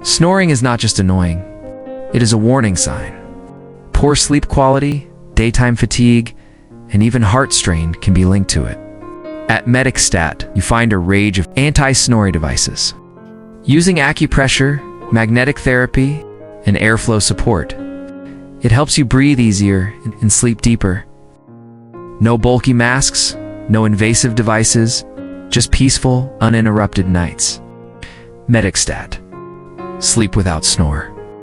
Snoring is not just annoying, it is a warning sign. Poor sleep quality, daytime fatigue, and even heart strain can be linked to it. At Medikstat, you find a range of anti-snore devices. Using acupressure, magnetic therapy, and airflow support, it helps you breathe easier and sleep deeper. No bulky masks, no invasive devices, just peaceful, uninterrupted nights. Medikstat. Sleep without snore.